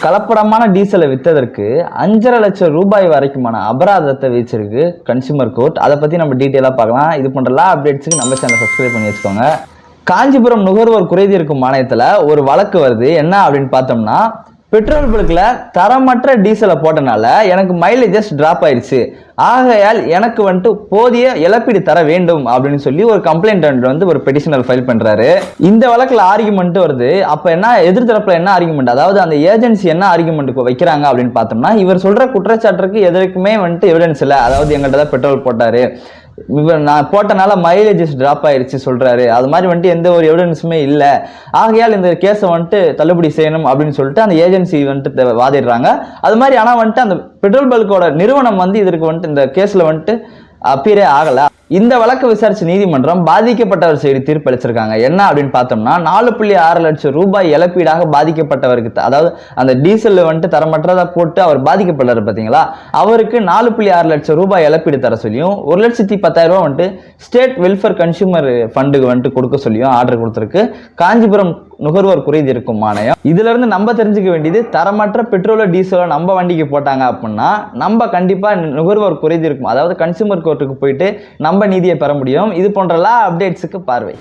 கலப்படமான டீசலை விற்றதற்கு 5.5 லட்சம் ரூபாய் வரைக்குமான அபராதத்தை விதிச்சிருக்கு கன்சியூமர் கோர்ட். அதை பற்றி நம்ம டீட்டெயிலாக பார்க்கலாம். இது போன்ற எல்லா அப்டேட்ஸுக்கு நம்ம சேனல் சப்ஸ்கிரைப் பண்ணி வச்சுக்கோங்க. காஞ்சிபுரம் நுகர்வோர் குறைதீர்க்கும் ஆணையத்தில் ஒரு வழக்கு வருது. என்ன அப்படின்னு பார்த்தோம்னா, பெட்ரோல் பல்கில் தரமற்ற டீசலை போட்டனால எனக்கு மைலேஜஸ் டிராப் ஆயிடுச்சு, ஆகையால் எனக்கு வந்துட்டு போதிய இழப்பீடு தர வேண்டும் அப்படின்னு சொல்லி ஒரு கம்ப்ளைண்ட் வந்து ஒரு பெட்டிஷனல் ஃபைல் பண்றாரு. இந்த வழக்குல ஆர்குமெண்ட் வருது. அப்ப என்ன எதிர்த்தரப்புல என்ன ஆர்குமெண்ட், அதாவது அந்த ஏஜென்சி என்ன ஆர்குமெண்ட் வைக்கிறாங்க அப்படின்னு பார்த்தோம்னா, இவர் சொல்ற குற்றச்சாட்டுக்கு எதற்குமே வந்துட்டு எவிடன்ஸ் இல்லை. அதாவது எங்கள்கிட்ட தான் பெட்ரோல் போட்டாரு, இவர் நான் போட்டனால மைலேஜஸ் டிராப் ஆயிடுச்சு சொல்றாரு, அது மாதிரி வந்துட்டு எந்த ஒரு எவிடன்ஸுமே இல்லை, ஆகையால் இந்த கேஸை வந்துட்டு தள்ளுபடி செய்யணும் அப்படின்னு சொல்லிட்டு அந்த ஏஜென்சி வந்துட்டு வாதிடுறாங்க. அது மாதிரி ஆனால் வந்துட்டு அந்த பெட்ரோல் பல்கோட நிறுவனம் வந்து இதற்கு வந்துட்டு இந்த கேஸ்ல வந்துட்டு அப்பீரே ஆகல. இந்த வழக்கு விசாரிச்ச நீதிமன்றம் பாதிக்கப்பட்டவர் சைடு தீர்ப்பு அளிச்சிருக்காங்க. என்ன அப்படின்னு பார்த்தோம்னா, 4.6 லட்சம் ரூபாய் இழப்பீடாக பாதிக்கப்பட்டவருக்கு, அதாவது அந்த டீசல் வந்துட்டு தரமற்றதை போட்டு அவர் பாதிக்கப்படுறாரு பார்த்தீங்களா, அவருக்கு 4.6 லட்சம் ரூபாய் இழப்பீடு தர சொல்லியும் 1,10,000 ரூபாய் வந்துட்டு ஸ்டேட் வெல்ஃபேர் கன்சியூமர் ஃபண்டுக்கு வந்துட்டு கொடுக்க சொல்லியும் ஆர்டர் கொடுத்துருக்கு காஞ்சிபுரம் நுகர்வோர் குறைதீர்க்கும் ஆணையம். இதுல இருந்து நம்ம தெரிஞ்சுக்க வேண்டியது, தரமற்ற பெட்ரோலோ டீசலோ நம்ம வண்டிக்கு போட்டாங்க அப்படின்னா நம்ம கண்டிப்பா நுகர்வோர் குறைதீர்க்கும், அதாவது கன்சியூமர் கோர்ட்டுக்கு போயிட்டு நம்ம நீதியை பெற முடியும். இது போன்ற எல்லா அப்டேட்ஸுக்கு பார்வை.